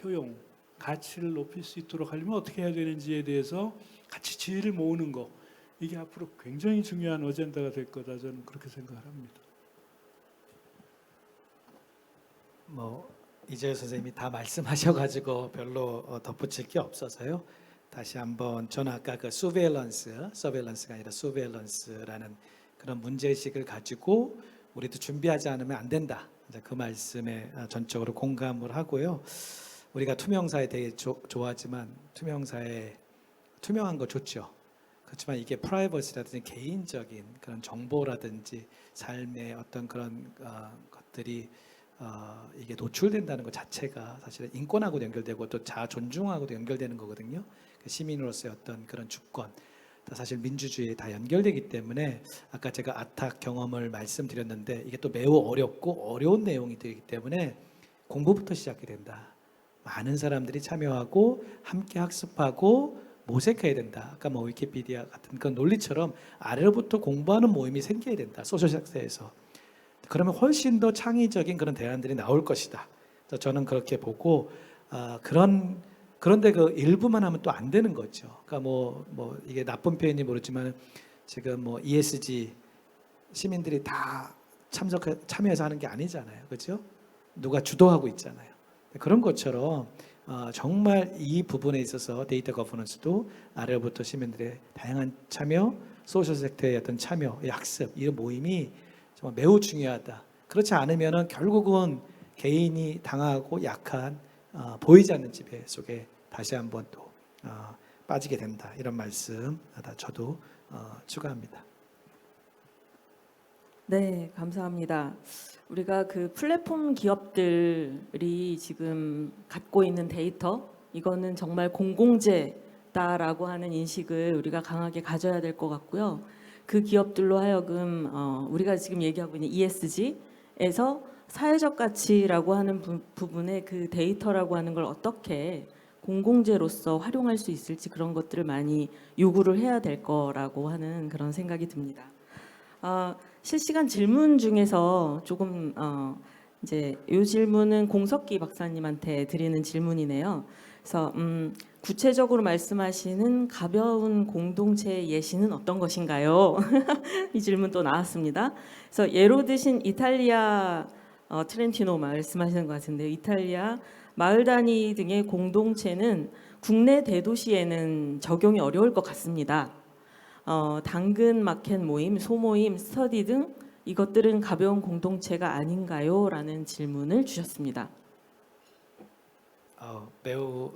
효용, 가치를 높일 수 있도록 하려면 어떻게 해야 되는지에 대해서 같이 지혜를 모으는 거 이게 앞으로 굉장히 중요한 어젠다가 될 거다 저는 그렇게 생각을 합니다. 뭐 이재호 선생님이 다 말씀하셔가지고 별로 덧붙일 게 없어서요. 다시 한번 저는 아까 그 서베일런스가 아니라 소베일런스라는 그런 문제의식을 가지고 우리도 준비하지 않으면 안 된다. 그 말씀에 전적으로 공감을 하고요. 우리가 투명사에 되게 좋아하지만 투명한 거 좋죠. 그렇지만 이게 프라이버시라든지 개인적인 그런 정보라든지 삶의 어떤 그런 것들이 이게 노출된다는 것 자체가 사실은 인권하고도 연결되고 또 자아 존중하고도 연결되는 거거든요. 시민으로서의 어떤 그런 주권, 사실 민주주의에 다 연결되기 때문에 아까 제가 아탁 경험을 말씀드렸는데 이게 또 매우 어렵고 어려운 내용이 되기 때문에 공부부터 시작이 된다. 많은 사람들이 참여하고 함께 학습하고 모색해야 된다. 아까 뭐 위키피디아 같은 그런 논리처럼 아래로부터 공부하는 모임이 생겨야 된다. 소셜 섹터에서. 그러면 훨씬 더 창의적인 그런 대안들이 나올 것이다. 저는 그렇게 보고 그런데 그 일부만 하면 또 안 되는 거죠. 그러니까 뭐 이게 나쁜 표현인지 모르지만 지금 뭐 ESG 시민들이 다 참여해서 하는 게 아니잖아요. 그렇죠? 누가 주도하고 있잖아요. 그런 것처럼 정말 이 부분에 있어서 데이터 거버넌스도 아래로부터 시민들의 다양한 참여, 소셜 섹터의 어떤 참여, 학습 이런 모임이 정말 매우 중요하다. 그렇지 않으면은 결국은 개인이 당하고 약한 보이지 않는 지배 속에 다시 한번 또 빠지게 된다. 이런 말씀 저도 추가합니다. 네, 감사합니다. 우리가 그 플랫폼 기업들이 지금 갖고 있는 데이터, 이거는 정말 공공재다라고 하는 인식을 우리가 강하게 가져야 될 것 같고요. 그 기업들로 하여금 우리가 지금 얘기하고 있는 ESG에서 사회적 가치라고 하는 부분에 그 데이터라고 하는 걸 어떻게 공공재로서 활용할 수 있을지 그런 것들을 많이 요구를 해야 될 거라고 하는 그런 생각이 듭니다. 실시간 질문 중에서 조금 이제 이 질문은 공석기 박사님한테 드리는 질문이네요. 그래서 구체적으로 말씀하시는 가벼운 공동체의 예시는 어떤 것인가요? 이 질문 또 나왔습니다. 그래서 예로 드신 이탈리아 트렌티노 말씀하시는 것 같은데요. 이탈리아 마을 단위 등의 공동체는 국내 대도시에는 적용이 어려울 것 같습니다. 당근 마켓 모임, 소모임, 스터디 등 이것들은 가벼운 공동체가 아닌가요? 라는 질문을 주셨습니다. 매우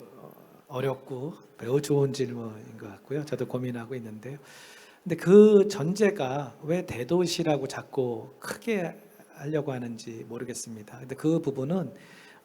어렵고 매우 좋은 질문인 것 같고요. 저도 고민하고 있는데요. 근데 그 전제가 왜 대도시라고 자꾸 크게 하려고 하는지 모르겠습니다. 근데 그 부분은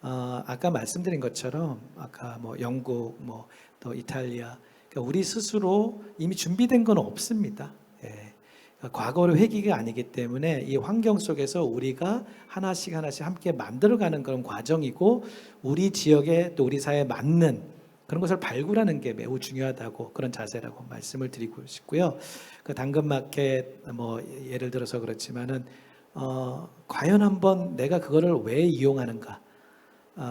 아까 말씀드린 것처럼 아까 뭐 영국, 뭐 또 이탈리아, 그러니까 우리 스스로 이미 준비된 건 없습니다. 예. 그러니까 과거의 회기가 아니기 때문에 이 환경 속에서 우리가 하나씩 하나씩 함께 만들어가는 그런 과정이고 우리 지역에 또 우리 사회에 맞는 그런 것을 발굴하는 게 매우 중요하다고 그런 자세라고 말씀을 드리고 싶고요. 그 당근마켓 뭐 예를 들어서 그렇지만은 과연 한번 내가 그거를 왜 이용하는가?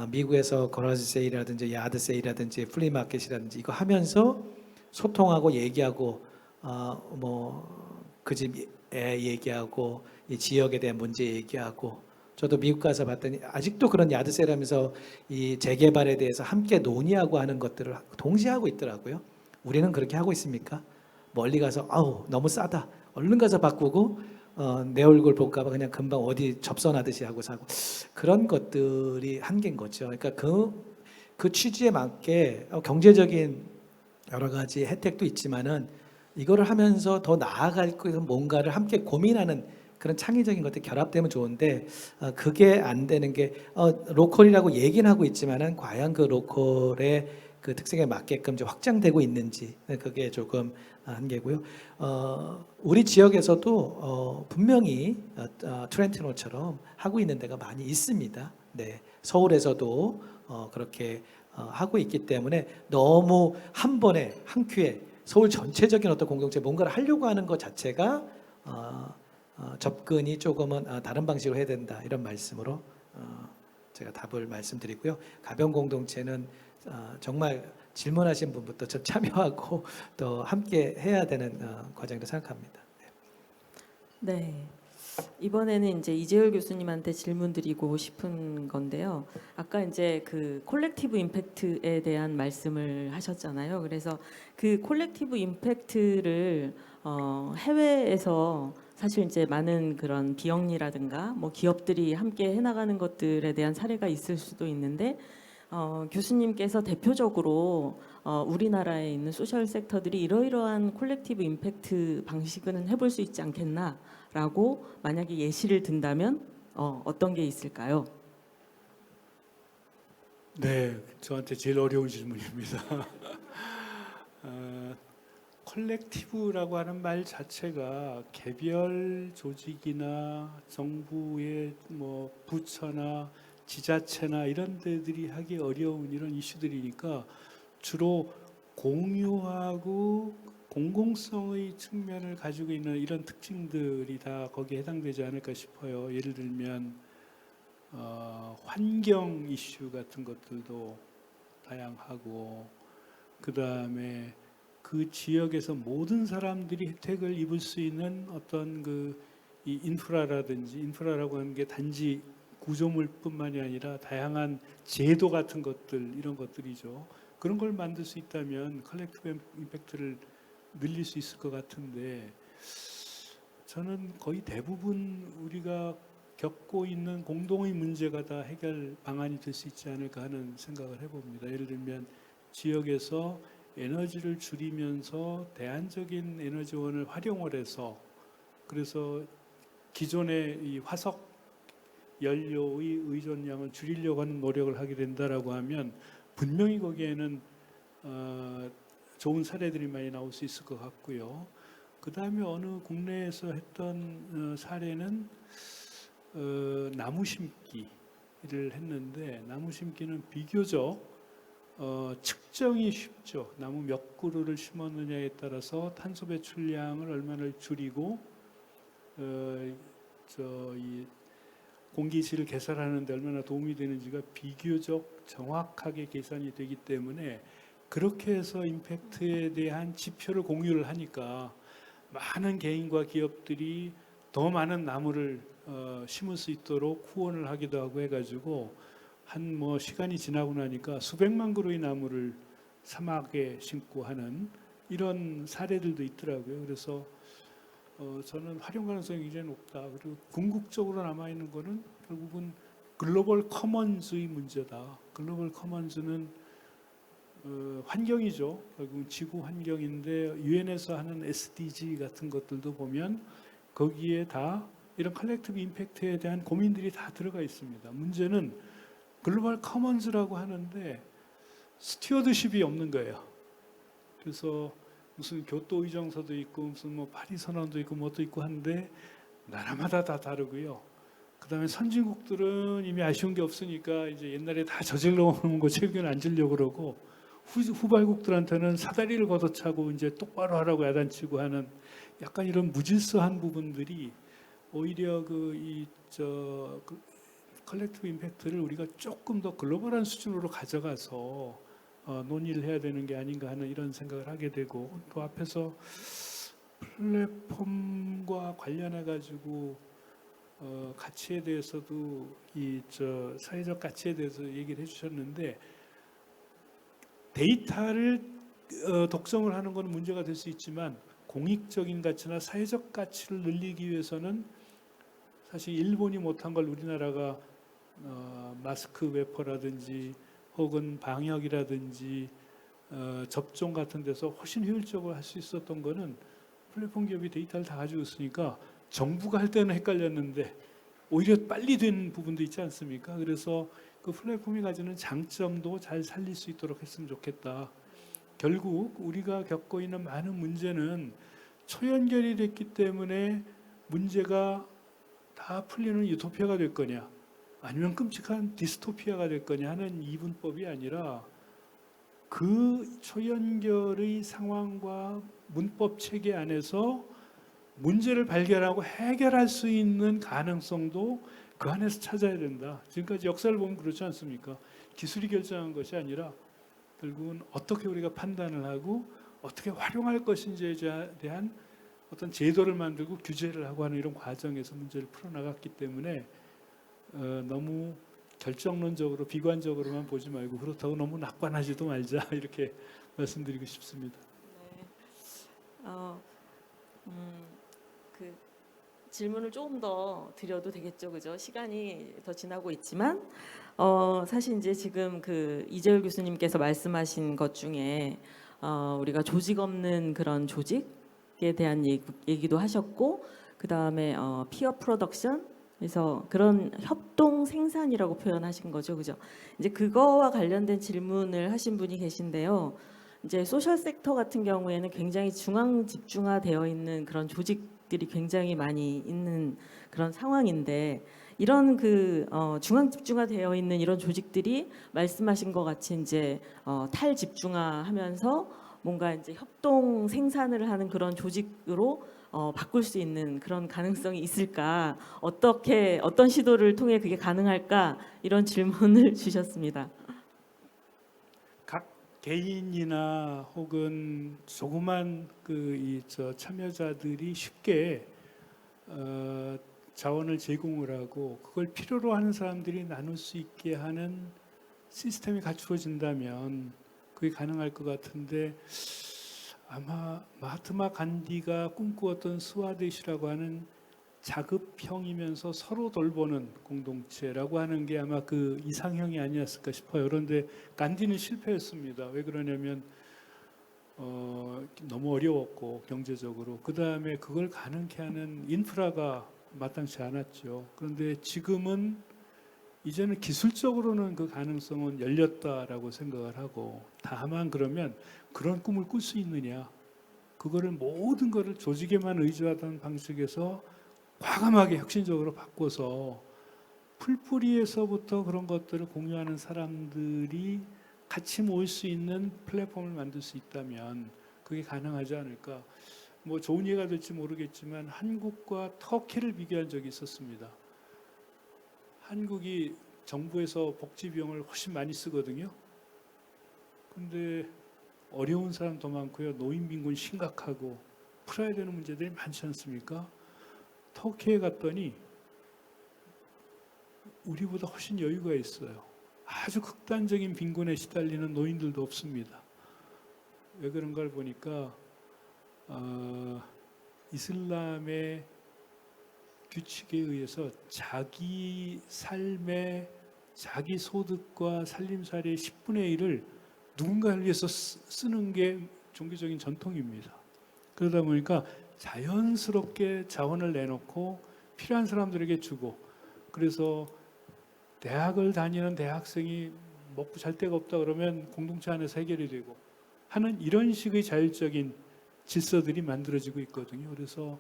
미국에서 거라지 세일이라든지 야드 세일이라든지 플리마켓이라든지 이거 하면서 소통하고 얘기하고 뭐 그 집 애 얘기하고 이 지역에 대한 문제 얘기하고 저도 미국 가서 봤더니 아직도 그런 야드 세일하면서 이 재개발에 대해서 함께 논의하고 하는 것들을 동시에 하고 있더라고요. 우리는 그렇게 하고 있습니까? 멀리 가서 아우 너무 싸다 얼른 가서 바꾸고 내 얼굴 볼까 봐 그냥 금방 어디 접선하듯이 하고 사고 그런 것들이 한계인 거죠. 그러니까 그 취지에 맞게 경제적인 여러 가지 혜택도 있지만은 이거를 하면서 더 나아갈 뭔가를 함께 고민하는 그런 창의적인 것들이 결합되면 좋은데 그게 안 되는 게 로컬이라고 얘기는 하고 있지만은 과연 그 로컬의 그 특성에 맞게끔 좀 확장되고 있는지 그게 조금 한계고요. 우리 지역에서도 분명히 트렌티노처럼 하고 있는 데가 많이 있습니다. 네, 서울에서도 그렇게 하고 있기 때문에 너무 한 번에 한 큐에 서울 전체적인 어떤 공동체 뭔가를 하려고 하는 것 자체가 접근이 조금은 다른 방식으로 해야 된다 이런 말씀으로 제가 답을 말씀드리고요. 가벼운 공동체는 정말 질문하신 분부터 좀 참여하고 또 함께 해야 되는 과정이라고 생각합니다. 네. 이번에는 이제 이재열 교수님한테 질문 드리고 싶은 건데요. 아까 이제 그 콜렉티브 임팩트에 대한 말씀을 하셨잖아요. 그래서 그 콜렉티브 임팩트를 해외에서 사실 이제 많은 그런 비영리라든가 뭐 기업들이 함께 해나가는 것들에 대한 사례가 있을 수도 있는데 교수님께서 대표적으로 우리나라에 있는 소셜 섹터들이 이러이러한 콜렉티브 임팩트 방식은 해볼 수 있지 않겠나라고 만약에 예시를 든다면 어떤 게 있을까요? 네, 저한테 제일 어려운 질문입니다. 컬렉티브라고 하는 말 자체가 개별 조직이나 정부의 뭐 부처나 지자체나 이런 데들이 하기 어려운 이런 이슈들이니까 주로 공유하고 공공성의 측면을 가지고 있는 이런 특징들이 다 거기에 해당되지 않을까 싶어요. 예를 들면 환경 이슈 같은 것들도 다양하고 그 다음에 그 지역에서 모든 사람들이 혜택을 입을 수 있는 어떤 이 인프라라고 하는 게 단지 구조물뿐만이 아니라 다양한 제도 같은 것들 이런 것들이죠. 그런 걸 만들 수 있다면 컬렉티브 임팩트를 늘릴 수 있을 것 같은데 저는 거의 대부분 우리가 겪고 있는 공동의 문제가 다 해결 방안이 될 수 있지 않을까 하는 생각을 해봅니다. 예를 들면 지역에서 에너지를 줄이면서 대안적인 에너지원을 활용을 해서 그래서 기존의 이 화석 연료의 의존량을 줄이려고 하는 노력을 하게 된다라고 하면 분명히 거기에는 좋은 사례들이 많이 나올 수 있을 것 같고요. 그 다음에 어느 국내에서 했던 사례는 나무 심기를 했는데 나무 심기는 비교적 측정이 쉽죠. 나무 몇 그루를 심었느냐에 따라서 탄소 배출량을 얼마나 줄이고 이 공기질을 개설하는 데 얼마나 도움이 되는지가 비교적 정확하게 계산이 되기 때문에 그렇게 해서 임팩트에 대한 지표를 공유를 하니까 많은 개인과 기업들이 더 많은 나무를 심을 수 있도록 후원을 하기도 하고 해가지고 한 뭐 시간이 지나고 나니까 수백만 그루의 나무를 사막에 심고 하는 이런 사례들도 있더라고요. 그래서 저는 활용 가능성이 굉장히 높다. 그리고 궁극적으로 남아 있는 거는 결국은 글로벌 커먼즈의 문제다. 글로벌 커먼즈는 환경이죠. 결국은 지구 환경인데 유엔에서 하는 SDG 같은 것들도 보면 거기에 다 이런 컬렉티브 임팩트에 대한 고민들이 다 들어가 있습니다. 문제는 글로벌 커먼즈라고 하는데 스튜어드십이 없는 거예요. 그래서 무슨 교토 의정서도 있고 무슨 뭐 파리 선언도 있고 뭣도 있고 한데 나라마다 다 다르고요. 그다음에 선진국들은 이미 아쉬운 게 없으니까 이제 옛날에 다 저질러 놓은 거 최근에 안 지려고 그러고 후발국들한테는 사다리를 걷어차고 이제 똑바로 하라고 야단치고 하는 약간 이런 무질서한 부분들이 오히려 컬렉티브 임팩트를 우리가 조금 더 글로벌한 수준으로 가져가서 논의를 해야 되는 게 아닌가 하는 이런 생각을 하게 되고 또 앞에서 플랫폼과 관련해 가지고 가치에 대해서도 사회적 가치에 대해서 얘기를 해주셨는데 데이터를 독점을 하는 건 문제가 될 수 있지만 공익적인 가치나 사회적 가치를 늘리기 위해서는 사실 일본이 못한 걸 우리나라가 마스크 웨퍼라든지 혹은 방역이라든지 접종 같은 데서 훨씬 효율적으로 할 수 있었던 거는 플랫폼 기업이 데이터를 다 가지고 있으니까 정부가 할 때는 헷갈렸는데 오히려 빨리 된 부분도 있지 않습니까? 그래서 그 플랫폼이 가지는 장점도 잘 살릴 수 있도록 했으면 좋겠다. 결국 우리가 겪고 있는 많은 문제는 초연결이 됐기 때문에 문제가 다 풀리는 유토피아가 될 거냐 아니면 끔찍한 디스토피아가 될 거냐 하는 이분법이 아니라 그 초연결의 상황과 문법 체계 안에서 문제를 발견하고 해결할 수 있는 가능성도 그 안에서 찾아야 된다. 지금까지 역사를 보면 그렇지 않습니까? 기술이 결정한 것이 아니라 결국은 어떻게 우리가 판단을 하고 어떻게 활용할 것인지에 대한 어떤 제도를 만들고 규제를 하고 하는 이런 과정에서 문제를 풀어나갔기 때문에 너무 결정론적으로 비관적으로만 보지 말고 그렇다고 너무 낙관하지도 말자 이렇게 말씀드리고 싶습니다. 네. 그 질문을 조금 더 드려도 되겠죠, 그죠? 시간이 더 지나고 있지만 사실 이제 지금 그 이재열 교수님께서 말씀하신 것 중에 우리가 조직 없는 그런 조직에 대한 얘기도 하셨고 그 다음에 피어 프로덕션 그래서 그런 협동 생산이라고 표현하신 거죠, 그죠? 이제 그거와 관련된 질문을 하신 분이 계신데요. 이제 소셜 섹터 같은 경우에는 굉장히 중앙 집중화되어 있는 그런 조직들이 굉장히 많이 있는 그런 상황인데 이런 중앙 집중화되어 있는 이런 조직들이 말씀하신 것 같이 이제 탈집중화하면서 뭔가 이제 협동 생산을 하는 그런 조직으로 바꿀 수 있는 그런 가능성이 있을까? 어떤 시도를 통해 그게 가능할까? 이런 질문을 주셨습니다. 각 개인이나 혹은 조그만 참여자들이 쉽게 자원을 제공을 하고 그걸 필요로 하는 사람들이 나눌 수 있게 하는 시스템이 갖추어진다면 그게 가능할 것 같은데 아마 마하트마 간디가 꿈꾸었던 스와데시라고 하는 자급형이면서 서로 돌보는 공동체라고 하는 게 아마 그 이상형이 아니었을까 싶어요. 그런데 간디는 실패했습니다. 왜 그러냐면 너무 어려웠고 경제적으로 그 다음에 그걸 가능케 하는 인프라가 마땅치 않았죠. 그런데 지금은 이제는 기술적으로는 그 가능성은 열렸다라고 생각을 하고 다만 그러면 그런 꿈을 꿀 수 있느냐 그거를 모든 거를 조직에만 의존하던 방식에서 과감하게 혁신적으로 바꿔서 풀뿌리에서부터 그런 것들을 공유하는 사람들이 같이 모일 수 있는 플랫폼을 만들 수 있다면 그게 가능하지 않을까. 뭐 좋은 예가 될지 모르겠지만 한국과 터키를 비교한 적이 있었습니다. 한국이 정부에서 복지 비용을 훨씬 많이 쓰거든요. 근데 어려운 사람도 많고요. 노인 빈곤 심각하고 풀어야 되는 문제들이 많지 않습니까? 터키에 갔더니 우리보다 훨씬 여유가 있어요. 아주 극단적인 빈곤에 시달리는 노인들도 없습니다. 왜 그런가를 보니까 이슬람의 규칙에 의해서 자기 삶의 자기 소득과 살림살이의 10분의 1을 누군가를 위해서 쓰는 게 종교적인 전통입니다. 그러다 보니까 자연스럽게 자원을 내놓고 필요한 사람들에게 주고, 그래서 대학을 다니는 대학생이 먹고 잘 데가 없다 그러면 공동체 안에서 해결이 되고 하는 이런 식의 자율적인 질서들이 만들어지고 있거든요. 그래서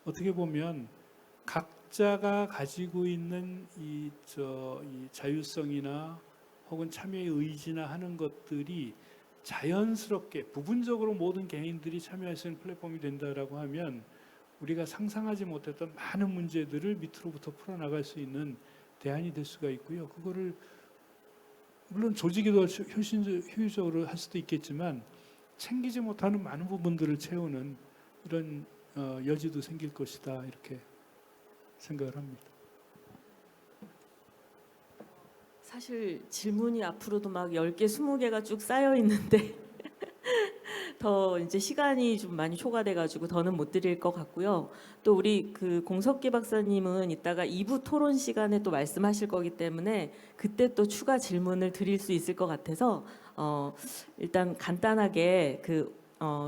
어떻게 보면 각자가 가지고 있는 이 자율성이나 혹은 참여의 의지나 하는 것들이 자연스럽게 부분적으로 모든 개인들이 참여할 수 있는 플랫폼이 된다라고 하면 우리가 상상하지 못했던 많은 문제들을 밑으로부터 풀어나갈 수 있는 대안이 될 수가 있고요. 그거를 물론 조직이 더 효율적으로 할 수도 있겠지만 챙기지 못하는 많은 부분들을 채우는 이런 여지도 생길 것이다, 이렇게 생각을 합니다. 사실 질문이 앞으로도 막 10개, 20개가 쭉 쌓여 있는데 더 이제 시간이 좀 많이 초과돼 가지고 더는 못 드릴 것 같고요. 또 우리 그 공석기 박사님은 이따가 2부 토론 시간에 또 말씀하실 거기 때문에 그때 또 추가 질문을 드릴 수 있을 것 같아서 일단 간단하게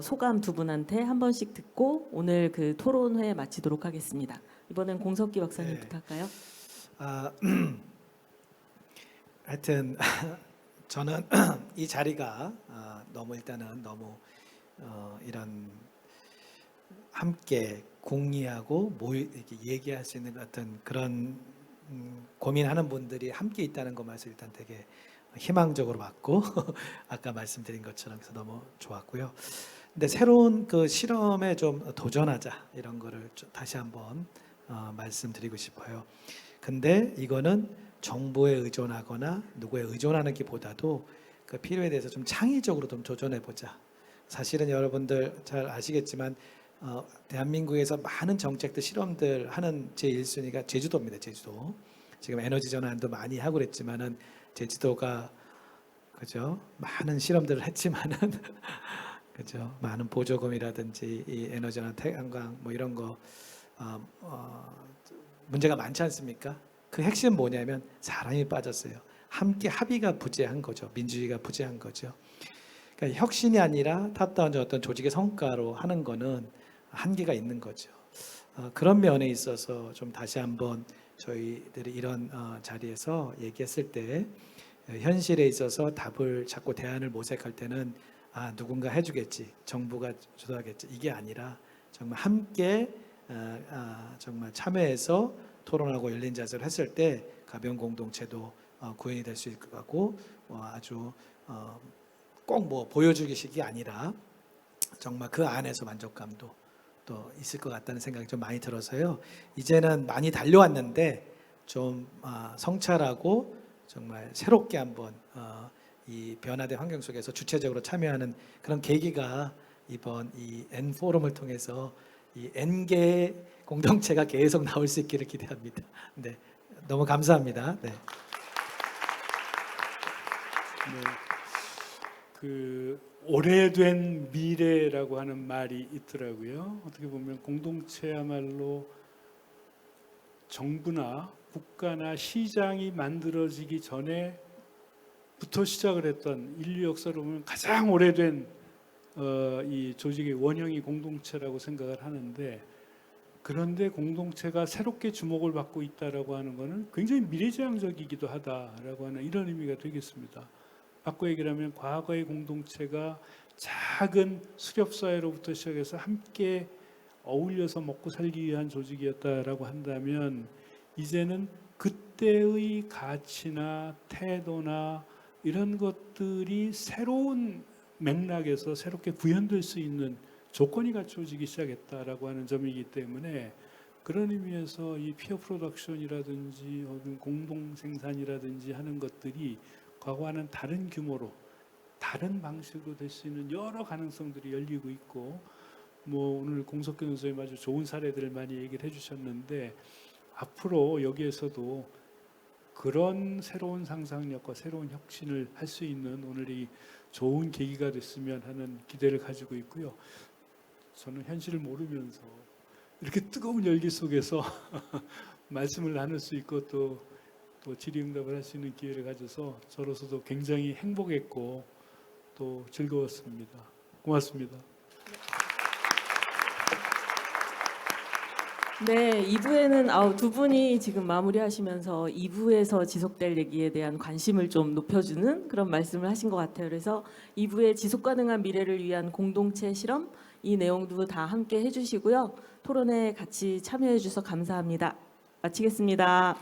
소감 두 분한테 한 번씩 듣고 오늘 그 토론회 마치도록 하겠습니다. 이번엔 공석기 박사님부터 할까요? 하여튼 저는 이 자리가 너무 일단은 너무 이런 함께 공유하고 이렇게 얘기할 수 있는 어떤 그런 고민하는 분들이 함께 있다는 것만으로 일단 되게 희망적으로 봤고 아까 말씀드린 것처럼 그래서 너무 좋았고요. 근데 새로운 그 실험에 좀 도전하자 이런 거를 다시 한번 말씀드리고 싶어요. 근데 이거는 정보에 의존하거나 누구에 의존하는 것보다도 그 필요에 대해서 좀 창의적으로 좀 도전해 보자. 사실은 여러분들 잘 아시겠지만 대한민국에서 많은 정책들 실험들 하는 제1순위가 제주도입니다. 제주도. 지금 에너지 전환도 많이 하고 그랬지만은 제주도가 그죠? 많은 실험들을 했지만은 그죠? 많은 보조금이라든지 이 에너지 전환 태양광 뭐 이런 거 문제가 많지 않습니까? 그 핵심 뭐냐면 사람이 빠졌어요. 함께 합의가 부재한 거죠. 민주주의가 부재한 거죠. 그러니까 혁신이 아니라 탑다운 어떤 조직의 성과로 하는 거는 한계가 있는 거죠. 그런 면에 있어서 좀 다시 한번 저희들이 이런 자리에서 얘기했을 때 현실에 있어서 답을 찾고 대안을 모색할 때는 누군가 해주겠지, 정부가 주도하겠지 이게 아니라 정말 함께 정말 참여해서 토론하고 열린 자세로 했을 때 가벼운 공동체도 구현이 될 수 있을 것 같고 아주 꼭 뭐 보여주기식이 아니라 정말 그 안에서 만족감도 또 있을 것 같다는 생각이 좀 많이 들어서요. 이제는 많이 달려왔는데 좀 성찰하고 정말 새롭게 한번 이 변화된 환경 속에서 주체적으로 참여하는 그런 계기가 이번 이 N 포럼을 통해서 이 N개의 공동체가 계속 나올 수 있기를 기대합니다. 네, 너무 감사합니다. 네. 네, 그 오래된 미래라고 하는 말이 있더라고요. 어떻게 보면 공동체야말로 정부나 국가나 시장이 만들어지기 전에부터 시작을 했던 인류 역사로 보면 가장 오래된 이 조직의 원형이 공동체라고 생각을 하는데, 그런데 공동체가 새롭게 주목을 받고 있다라고 하는 것은 굉장히 미래지향적이기도 하다라고 하는 이런 의미가 되겠습니다. 바꿔 얘기를 하면 과거의 공동체가 작은 수렵사회로부터 시작해서 함께 어울려서 먹고 살기 위한 조직이었다라고 한다면 이제는 그때의 가치나 태도나 이런 것들이 새로운 맥락에서 새롭게 구현될 수 있는 조건이 갖춰지기 시작했다라고 하는 점이기 때문에 그런 의미에서 이 피어 프로덕션이라든지 혹은 공동 생산이라든지 하는 것들이 과거와는 다른 규모로 다른 방식으로 될 수 있는 여러 가능성들이 열리고 있고, 뭐 오늘 공석균 선생님 아주 좋은 사례들을 많이 얘기를 해주셨는데, 앞으로 여기에서도 그런 새로운 상상력과 새로운 혁신을 할 수 있는 오늘이 좋은 계기가 됐으면 하는 기대를 가지고 있고요. 저는 현실을 모르면서 이렇게 뜨거운 열기 속에서 말씀을 나눌 수 있고 또 질의응답을 할 수 있는 기회를 가져서 저로서도 굉장히 행복했고 또 즐거웠습니다. 고맙습니다. 네, 2부에는 두 분이 지금 마무리하시면서 2부에서 지속될 얘기에 대한 관심을 좀 높여주는 그런 말씀을 하신 것 같아요. 그래서 2부의 지속 가능한 미래를 위한 공동체 실험, 이 내용도 다 함께 해주시고요. 토론에 같이 참여해 주셔서 감사합니다. 마치겠습니다.